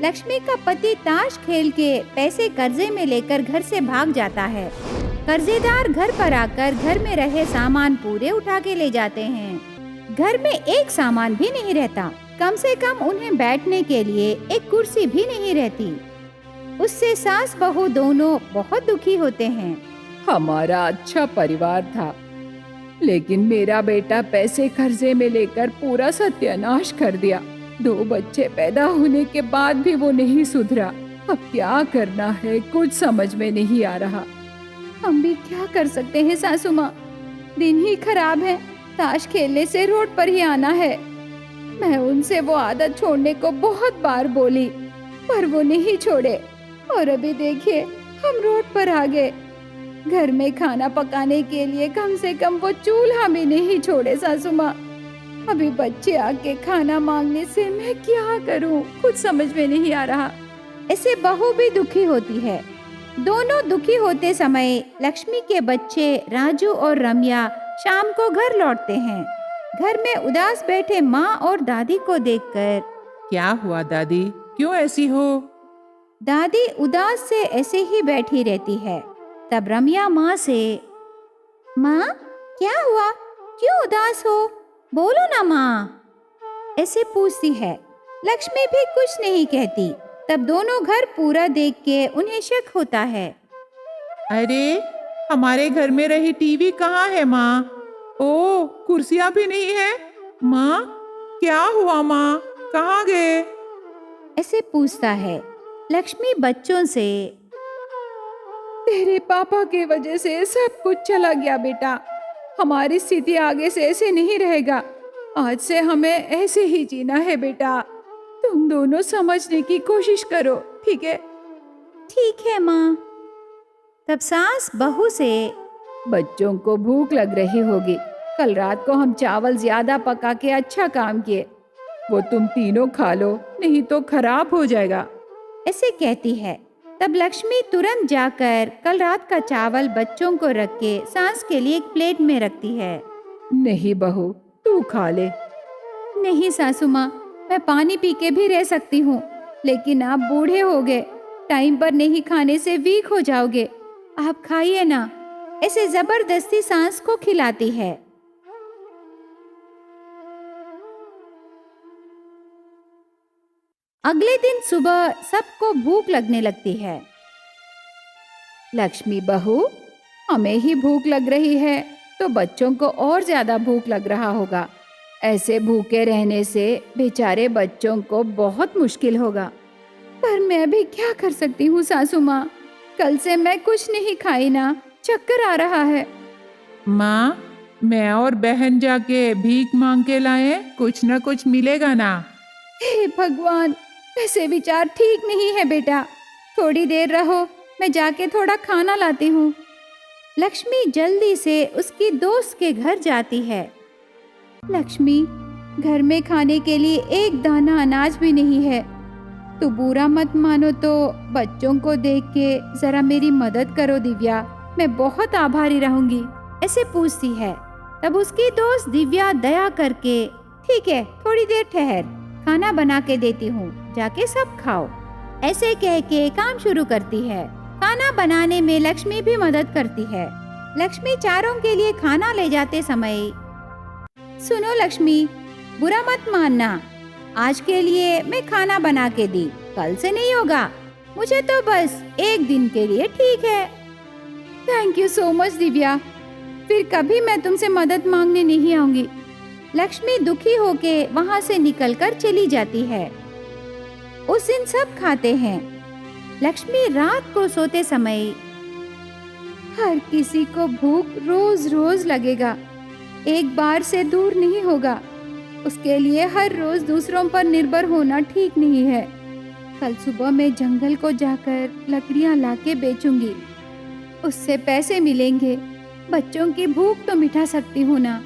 लक्ष्मी का पति ताश खेल के पैसे कर्जे में लेकर घर से भाग जाता है। कर्जेदार घर पर आकर घर में रहे सामान पूरे उठा के ले जाते हैं। घर में एक सामान भी नहीं रहता, कम से कम उन्हें बैठने के लिए एक कुर्सी भी नहीं रहती। उससे सास बहू दोनों बहुत दुखी होते हैं। हमारा अच्छा परिवार था, लेकिन मेरा बेटा पैसे कर्जे में लेकर पूरा सत्यानाश कर दिया। 2 बच्चे पैदा होने के बाद भी वो नहीं सुधरा। अब क्या करना है कुछ समझ में नहीं आ रहा। हम भी क्या कर सकते हैं सासू माँ, दिन ही खराब है। ताश खेलने से रोड पर ही आना है। मैं उनसे वो आदत छोड़ने को बहुत बार बोली, पर वो नहीं छोड़े। और अभी देखिए हम रोड पर आ गए। घर में खाना पकाने के लिए कम से कम वो चूल्हा भी नहीं छोड़े सासू माँ। अभी बच्चे आके खाना मांगने से मैं क्या करूं, कुछ समझ में नहीं आ रहा। ऐसे बहू भी दुखी होती है। दोनों दुखी होते समय लक्ष्मी के बच्चे राजू और रम्या शाम को घर लौटते हैं। घर में उदास बैठे माँ और दादी को देखकर, क्या हुआ दादी, क्यों ऐसी हो? दादी उदास से ऐसे ही बैठी रहती है। तब रम्या माँ से, माँ क्या हुआ, क्यों उदास हो, बोलो ना माँ, ऐसे पूछती है। लक्ष्मी भी कुछ नहीं कहती। तब दोनों घर पूरा देख के उन्हें शक होता है। अरे हमारे घर में रही टीवी कहाँ है माँ? ओ कुर्सियाँ भी नहीं है। माँ क्या हुआ माँ, कहाँ गए? ऐसे पूछता है। लक्ष्मी बच्चों से, तेरे पापा की वजह से सब कुछ चला गया बेटा। हमारी स्थिति आगे से ऐसे नहीं रहेगा। आज से हमें ऐसे ही जीना है बेटा। तुम दोनों समझने की कोशिश करो, ठीक है? ठीक है माँ। तब सास बहू से, बच्चों को भूख लग रही होगी। कल रात को हम चावल ज्यादा पका के अच्छा काम किए, वो तुम तीनों खा लो, नहीं तो खराब हो जाएगा, ऐसे कहती है। तब लक्ष्मी तुरंत जाकर कल रात का चावल बच्चों को रख के सास के लिए एक प्लेट में रखती है। नहीं बहू तू खा ले। नहीं सासू माँ, मैं पानी पी के भी रह सकती हूँ, लेकिन आप बूढ़े हो गए, टाइम पर नहीं खाने से वीक हो जाओगे, आप खाइए ना, ऐसे जबरदस्ती सास को खिलाती है। अगले दिन सुबह सबको भूख लगने लगती है। लक्ष्मी बहू, हमें ही भूख लग रही है तो बच्चों को और ज्यादा भूख लग रहा होगा। ऐसे भूखे रहने से बेचारे बच्चों को बहुत मुश्किल होगा। पर मैं भी क्या कर सकती हूँ सासू माँ, कल से मैं कुछ नहीं खाई ना, चक्कर आ रहा है। माँ मैं और बहन जाके भीख मांग के लाए, कुछ न कुछ मिलेगा ना। हे भगवान, ऐसे विचार ठीक नहीं है बेटा, थोड़ी देर रहो, मैं जाके थोड़ा खाना लाती हूँ। लक्ष्मी जल्दी से उसकी दोस्त के घर जाती है। लक्ष्मी, घर में खाने के लिए एक दाना अनाज भी नहीं है, तू बुरा मत मानो तो बच्चों को देख के जरा मेरी मदद करो दिव्या, मैं बहुत आभारी रहूंगी, ऐसे पूछती है। तब उसकी दोस्त दिव्या दया करके, ठीक है थोड़ी देर ठहर, खाना बना के देती हूँ, जाके सब खाओ, ऐसे कह के काम शुरू करती है। खाना बनाने में लक्ष्मी भी मदद करती है। लक्ष्मी चारों के लिए खाना ले जाते समय, सुनो लक्ष्मी, बुरा मत मानना, आज के लिए मैं खाना बना के दी, कल से नहीं होगा, मुझे तो बस एक दिन के लिए ठीक है। Thank you so much Divya, फिर कभी मैं तुमसे मदद मांगने नहीं आऊंगी। लक्ष्मी दुखी होके वहाँ से निकलकर चली जाती है। उस दिन सब खाते हैं। लक्ष्मी रात को सोते समय, हर किसी को भूख रोज रोज लगेगा, एक बार से दूर नहीं होगा, उसके लिए हर रोज दूसरों पर निर्भर होना ठीक नहीं है। कल सुबह मैं जंगल को जाकर लकड़ियां लाके बेचूंगी, उससे पैसे मिलेंगे, बच्चों की भूख तो मिटा सकती हूँ ना,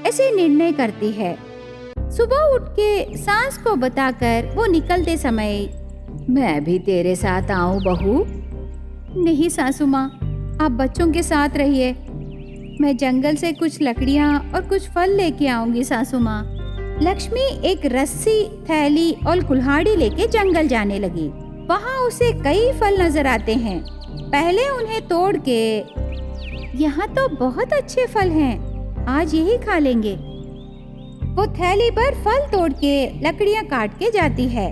ऐसे निर्णय करती है। सुबह उठ के सास को बताकर वो निकलते समय, मैं भी तेरे साथ आऊं बहू? नहीं सासू माँ, आप बच्चों के साथ रहिए, मैं जंगल से कुछ लकड़ियाँ और कुछ फल लेके आऊंगी सासू माँ। लक्ष्मी एक रस्सी, थैली और कुल्हाड़ी लेके जंगल जाने लगी। वहाँ उसे कई फल नजर आते हैं। पहले उन्हें तोड़ के, यहाँ तो बहुत अच्छे फल हैं, आज यही खा लेंगे। वो थैली भर फल तोड़ के लकड़ियाँ काट के जाती है।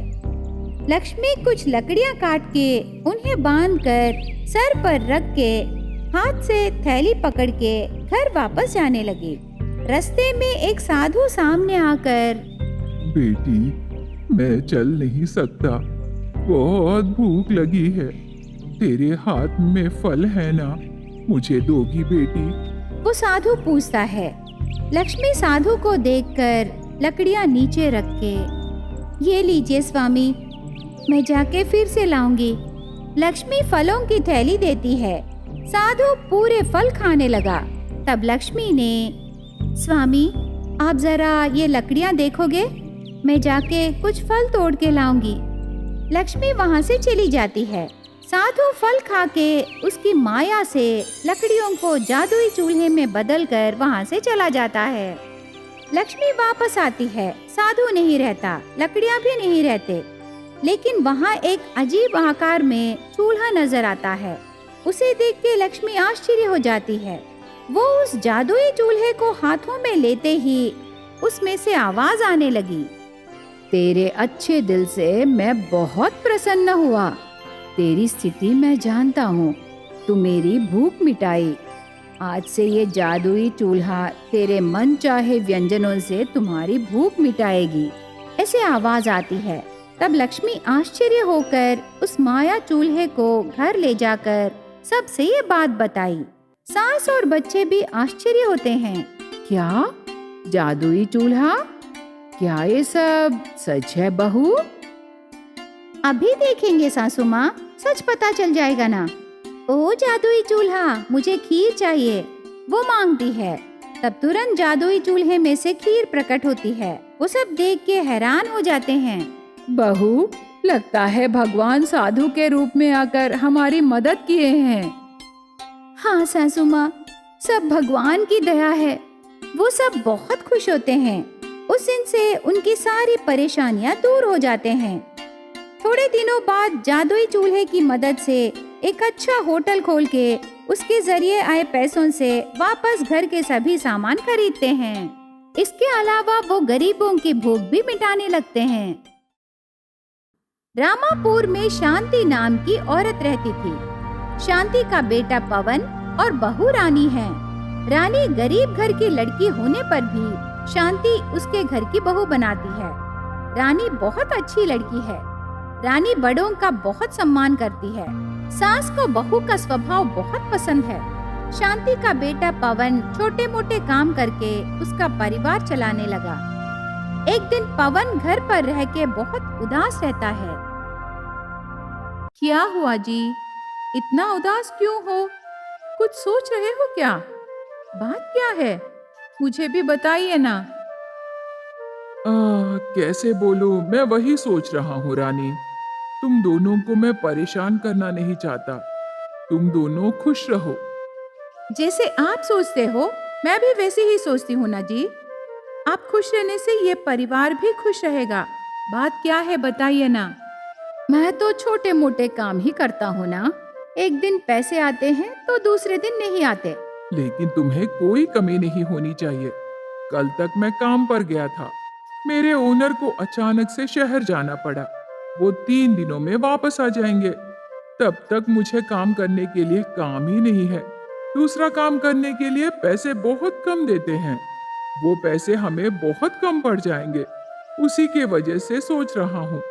लक्ष्मी कुछ लकड़ियाँ काट के उन्हें बांधकर सर पर रख के हाथ से थैली पकड़ के घर वापस जाने लगी। रास्ते में एक साधु सामने आकर, बेटी, मैं चल नहीं सकता, बहुत भूख लगी है। तेरे हाथ में फल है ना, मुझे दोगी बेटी? वो साधु पूछता है। लक्ष्मी साधु को देखकर लकड़ियां नीचे रख के, ये लीजिए स्वामी, मैं जाके फिर से लाऊंगी। लक्ष्मी फलों की थैली देती है। साधु पूरे फल खाने लगा। तब लक्ष्मी ने, स्वामी आप जरा ये लकड़ियां देखोगे, मैं जाके कुछ फल तोड़ के लाऊंगी। लक्ष्मी वहाँ से चली जाती है। साधु फल खा के उसकी माया से लकड़ियों को जादुई चूल्हे में बदलकर वहाँ से चला जाता है। लक्ष्मी वापस आती है। साधु नहीं रहता, लकड़ियां भी नहीं रहते, लेकिन वहाँ एक अजीब आकार में चूल्हा नजर आता है। उसे देख के लक्ष्मी आश्चर्य हो जाती है। वो उस जादुई चूल्हे को हाथों में लेते ही उसमें से आवाज आने लगी, तेरे अच्छे दिल से मैं बहुत प्रसन्न हुआ। तेरी स्थिति मैं जानता हूँ। तू मेरी भूख मिटाई। आज से ये जादुई चूल्हा तेरे मन चाहे व्यंजनों से तुम्हारी भूख मिटाएगी। ऐसे आवाज आती है। तब लक्ष्मी आश्चर्य होकर उस माया चूल्हे को घर ले जाकर सबसे ये बात बताई। सास और बच्चे भी आश्चर्य होते हैं। क्या जादुई चूल्हा? क्या ये सब सच है बहू? अभी देखेंगे सासू माँ, सच पता चल जाएगा ना। ओ जादुई चूल्हा, मुझे खीर चाहिए, वो मांगती है। तब तुरंत जादुई चूल्हे में से खीर प्रकट होती है। वो सब देख के हैरान हो जाते हैं। बहू, लगता है भगवान साधु के रूप में आकर हमारी मदद किए हैं। हाँ सासू माँ, सब भगवान की दया है। वो सब बहुत खुश होते हैं। उस दिन से उनकी सारी परेशानियाँ दूर हो जाते हैं। थोड़े दिनों बाद जादुई चूल्हे की मदद से एक अच्छा होटल खोल के उसके जरिए आए पैसों से वापस घर के सभी सामान खरीदते हैं। इसके अलावा वो गरीबों की भूख भी मिटाने लगते हैं। रामापुर में शांति नाम की औरत रहती थी। शांति का बेटा पवन और बहू रानी है। रानी गरीब घर की लड़की होने पर भी शांति उसके घर की बहू बनाती है। रानी बहुत अच्छी लड़की है। रानी बड़ों का बहुत सम्मान करती है। सास को बहू का स्वभाव बहुत पसंद है। शांति का बेटा पवन छोटे मोटे काम करके उसका परिवार चलाने लगा। एक दिन पवन घर पर रह के बहुत उदास रहता है। क्या हुआ जी, इतना उदास क्यों हो? कुछ सोच रहे हो क्या? बात क्या है, मुझे भी बताइए ना। कैसे बोलूं, मैं वही सोच रहा हूँ रानी। तुम दोनों को मैं परेशान करना नहीं चाहता। तुम दोनों खुश रहो। जैसे आप सोचते हो, मैं भी वैसे ही सोचती हूँ ना जी। आप खुश रहने से ये परिवार भी खुश रहेगा। बात क्या है बताइए ना। मैं तो छोटे मोटे काम ही करता हूँ ना। एक दिन पैसे आते हैं तो दूसरे दिन नहीं आते। लेकिन तुम्हें कोई कमी नहीं होनी चाहिए। कल तक मैं काम पर गया था। मेरे ओनर को अचानक से शहर जाना पड़ा। वो 3 दिनों में वापस आ जाएंगे। तब तक मुझे काम करने के लिए काम ही नहीं है। दूसरा काम करने के लिए पैसे बहुत कम देते हैं। वो पैसे हमें बहुत कम पड़ जाएंगे। उसी के वजह से सोच रहा हूँ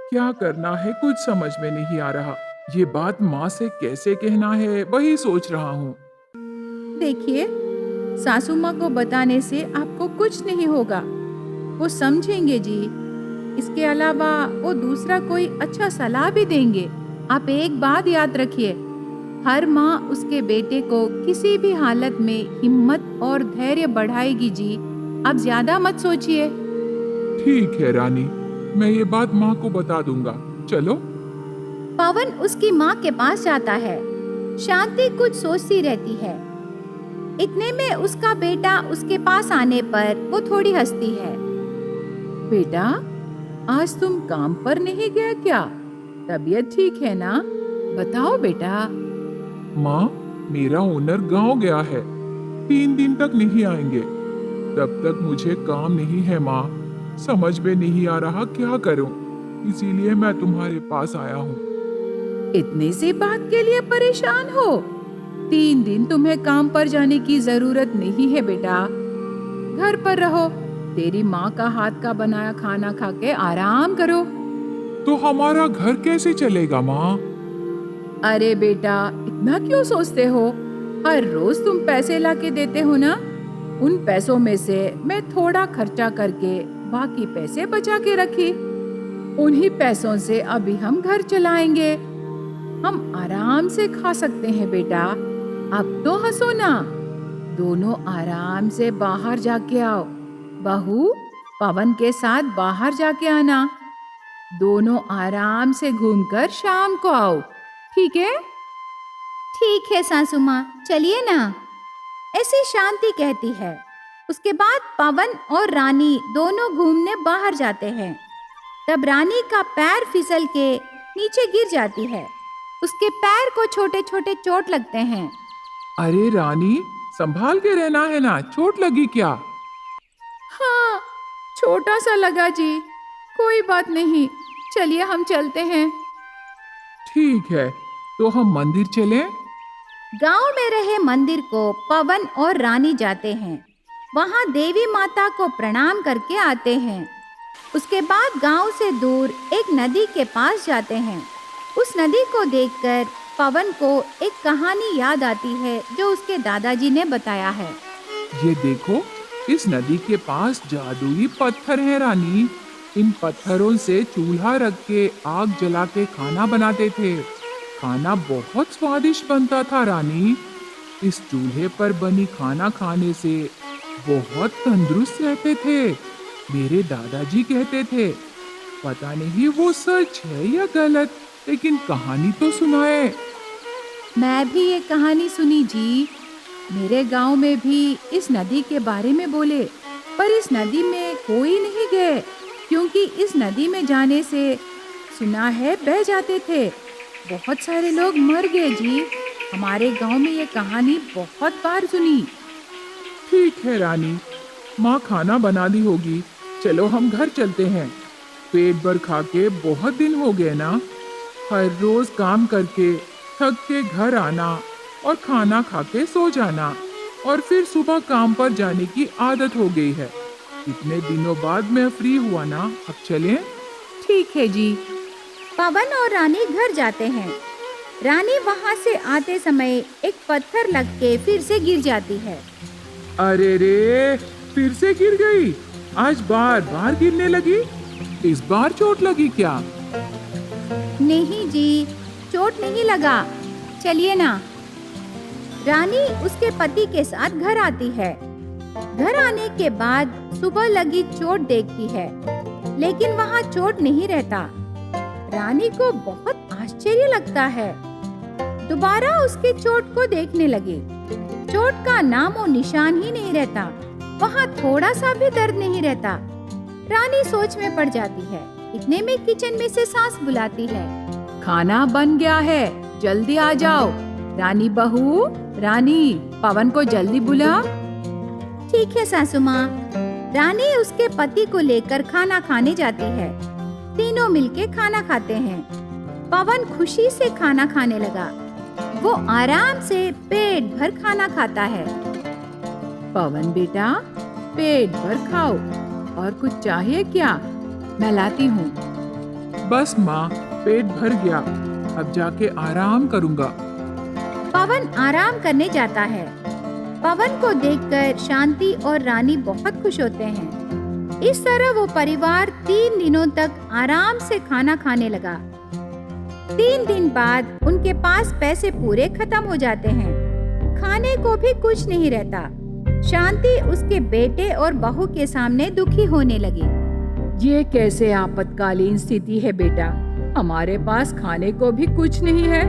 क्या करना है, कुछ समझ में नहीं आ रहा। ये बात माँ से कैसे कहना है, वही सोच रहा हूँ। देखिए, सासू माँ को बताने से आपको कुछ नहीं होगा। वो समझेंगे जी। इसके अलावा वो दूसरा कोई अच्छा सलाह भी देंगे। आप एक बात याद रखिए, हर माँ उसके बेटे को किसी भी हालत में हिम्मत और धैर्य बढ़ाएगी जी। आप ज्यादा मत सोचिए। ठीक है रानी, मैं ये बात माँ को बता दूंगा। चलो। पवन उसकी माँ के पास जाता है। शांति कुछ सोचती रहती है। इतने में उसका बेटा उसके पास आने पर वो थोड़ी हंसती है। बेटा, आज तुम काम पर नहीं गए क्या? तबीयत ठीक है ना? बताओ बेटा। माँ, मेरा ओनर गांव गया है, 3 दिन तक नहीं आएंगे। तब तक मुझे काम नहीं है माँ। समझ में नहीं आ रहा क्या करूं, इसीलिए मैं तुम्हारे पास आया हूँ। इतनी सी बात के लिए परेशान हो? 3 दिन तुम्हें काम पर जाने की जरूरत नहीं है बेटा। घर पर रहो, तेरी माँ का हाथ का बनाया खाना खा के आराम करो। तो हमारा घर कैसे चलेगा माँ? अरे बेटा, इतना क्यों सोचते हो? हर रोज तुम पैसे लाके देते हो ना, उन पैसों में से मैं थोड़ा खर्चा करके बाकी पैसे बचा के रखी। उन्हीं पैसों से अभी हम घर चलाएंगे। हम आराम से खा सकते हैं बेटा। अब तो हंसो ना। दोनों आराम से बाहर जाके आओ। बहू, पवन के साथ बाहर जाके आना। दोनों आराम से घूमकर शाम को आओ, ठीक है? ठीक है सासू माँ, चलिए ना। ऐसे शांति कहती है। उसके बाद पवन और रानी दोनों घूमने बाहर जाते हैं। तब रानी का पैर फिसल के नीचे गिर जाती है। उसके पैर को छोटे छोटे चोट लगते हैं। अरे रानी, संभाल के रहना है ना, चोट लगी क्या? हाँ, छोटा सा लगा जी, कोई बात नहीं। चलिए हम चलते हैं। ठीक है, तो हम मंदिर चलें? गांव में रहे मंदिर को पवन और रानी जाते हैं। वहां देवी माता को प्रणाम करके आते हैं। उसके बाद गांव से दूर एक नदी के पास जाते हैं। उस नदी को देखकर पवन को एक कहानी याद आती है जो उसके दादाजी ने बताया है। ये देखो, इस नदी के पास जादुई पत्थर है रानी। इन पत्थरों से चूल्हा रख के आग जला के खाना बनाते थे। खाना बहुत स्वादिष्ट बनता था रानी। इस चूल्हे पर बनी खाना खाने से बहुत तंदुरुस्त रहते थे। मेरे दादाजी कहते थे। पता नहीं वो सच है या गलत, लेकिन कहानी तो सुनाए। मैं भी ये कहानी सुनी जी। मेरे गांव में भी इस नदी के बारे में बोले, पर इस नदी में कोई नहीं गए, क्योंकि इस नदी में जाने से सुना है बह जाते थे। बहुत सारे लोग मर गए जी। हमारे गांव में ये कहानी बहुत बार सुनी। ठीक है रानी, माँ खाना बना दी होगी। चलो हम घर चलते हैं। पेट भर खा के बहुत दिन हो गए ना। हर रोज काम करके थक के घर आना और खाना खा के सो जाना और फिर सुबह काम पर जाने की आदत हो गई है। इतने दिनों बाद मैं फ्री हुआ ना, अब चलें? ठीक है जी। पवन और रानी घर जाते हैं। रानी वहां से आते समय एक पत्थर लग के फिर से गिर जाती है। अरे रे, फिर से गिर गई। आज बार बार गिरने लगी। इस बार चोट लगी क्या? नहीं जी, चोट नहीं लगा। चलिए ना। रानी उसके पति के साथ घर आती है। घर आने के बाद सुबह लगी चोट देखती है, लेकिन वहाँ चोट नहीं रहता। रानी को बहुत आश्चर्य लगता है। दोबारा उसके चोट को देखने लगी। चोट का नामो निशान ही नहीं रहता। वहाँ थोड़ा सा भी दर्द नहीं रहता। रानी सोच में पड़ जाती है। इतने में किचन में से सास बुलाती है। खाना बन गया है, जल्दी आ जाओ। रानी बहू, रानी, पवन को जल्दी बुला। ठीक है सासू माँ। रानी उसके पति को लेकर खाना खाने जाती है। तीनों मिलके खाना खाते हैं। पवन खुशी से खाना खाने लगा। वो आराम से पेट भर खाना खाता है। पवन बेटा, पेट भर खाओ। और कुछ चाहिए क्या? मैं लाती हूँ। बस माँ, पेट भर गया। अब जाके आराम करूँगा। पवन आराम करने जाता है। पवन को देखकर शांति और रानी बहुत खुश होते हैं। इस तरह वो परिवार 3 दिनों तक आराम से खाना खाने लगा। 3 दिन बाद उनके पास पैसे पूरे खत्म हो जाते हैं। खाने को भी कुछ नहीं रहता। शांति उसके बेटे और बहू के सामने दुखी होने लगी। ये कैसे आपातकालीन स्थिति है बेटा? हमारे पास खाने को भी कुछ नहीं है।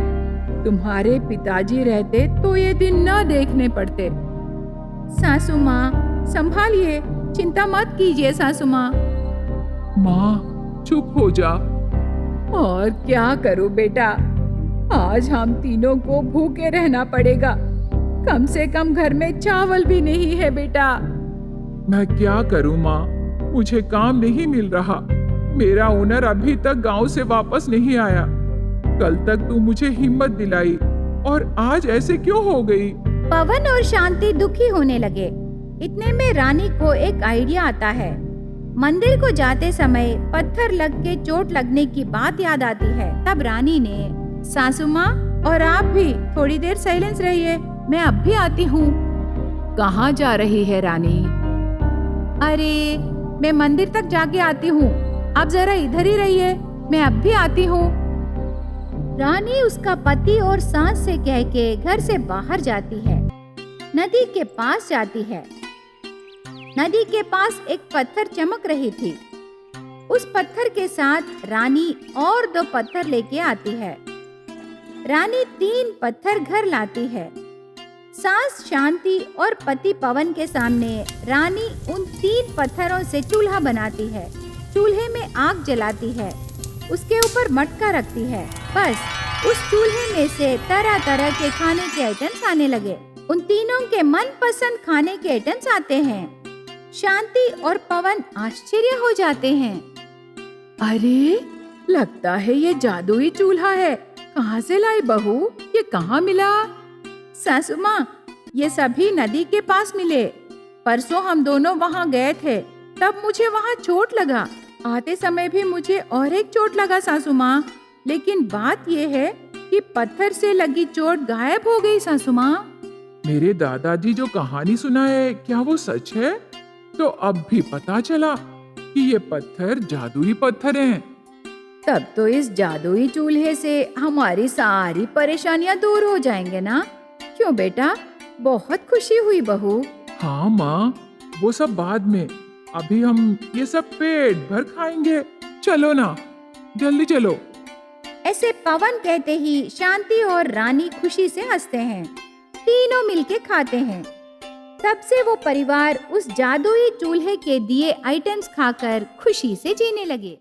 तुम्हारे पिताजी रहते तो ये दिन न देखने पड़ते। सासू माँ, संभालिए, चिंता मत कीजिए सासू माँ। माँ चुप हो जा। और क्या करूं बेटा, आज हम तीनों को भूखे रहना पड़ेगा। कम से कम घर में चावल भी नहीं है बेटा। मैं क्या करूं माँ, मुझे काम नहीं मिल रहा। मेरा ओनर अभी तक गांव से वापस नहीं आया। कल तक तू मुझे हिम्मत दिलाई और आज ऐसे क्यों हो गई? पवन और शांति दुखी होने लगे। इतने में रानी को एक आइडिया आता है। मंदिर को जाते समय पत्थर लग के चोट लगने की बात याद आती है। तब रानी ने, सासू माँ और आप भी थोड़ी देर साइलेंस रहिए, मैं अब भी आती हूँ। कहाँ जा रही है रानी? अरे मैं मंदिर तक जाके आती हूँ, आप जरा इधर ही रहिए, मैं अब भी आती हूँ। रानी उसका पति और सास से कह के घर से बाहर जाती है। नदी के पास जाती है। नदी के पास एक पत्थर चमक रही थी। उस पत्थर के साथ रानी और 2 पत्थर लेके आती है। रानी 3 पत्थर घर लाती है। सास शांति और पति पवन के सामने रानी उन 3 पत्थरों से चूल्हा बनाती है। चूल्हे में आग जलाती है, उसके ऊपर मटका रखती है। बस उस चूल्हे में से तरह तरह के खाने के आइटम्स आने लगे। उन तीनों के मनपसंद खाने के आइटम्स आते हैं। शांति और पवन आश्चर्य हो जाते हैं। अरे लगता है ये जादुई चूल्हा है। कहाँ से लाई बहू, ये कहाँ मिला? सासू माँ, ये सभी नदी के पास मिले। परसों हम दोनों वहाँ गए थे, तब मुझे वहाँ चोट लगा। आते समय भी मुझे और एक चोट लगा सासू माँ। लेकिन बात ये है कि पत्थर से लगी चोट गायब हो गई सासू माँ। मेरे दादाजी जो कहानी सुनाए, क्या वो सच है? तो अब भी पता चला कि ये पत्थर जादुई पत्थर हैं। तब तो इस जादुई चूल्हे से हमारी सारी परेशानियां दूर हो जाएंगे ना? क्यों बेटा, बहुत खुशी हुई बहू। हाँ माँ, वो सब बाद में। अभी हम ये सब पेट भर खाएंगे। चलो ना, जल्दी चलो। ऐसे पवन कहते ही शांति और रानी खुशी से हंसते हैं। तीनों मिलके खाते हैं। तब से वो परिवार उस जादुई चूल्हे के दिए आइटम्स खाकर खुशी से जीने लगे।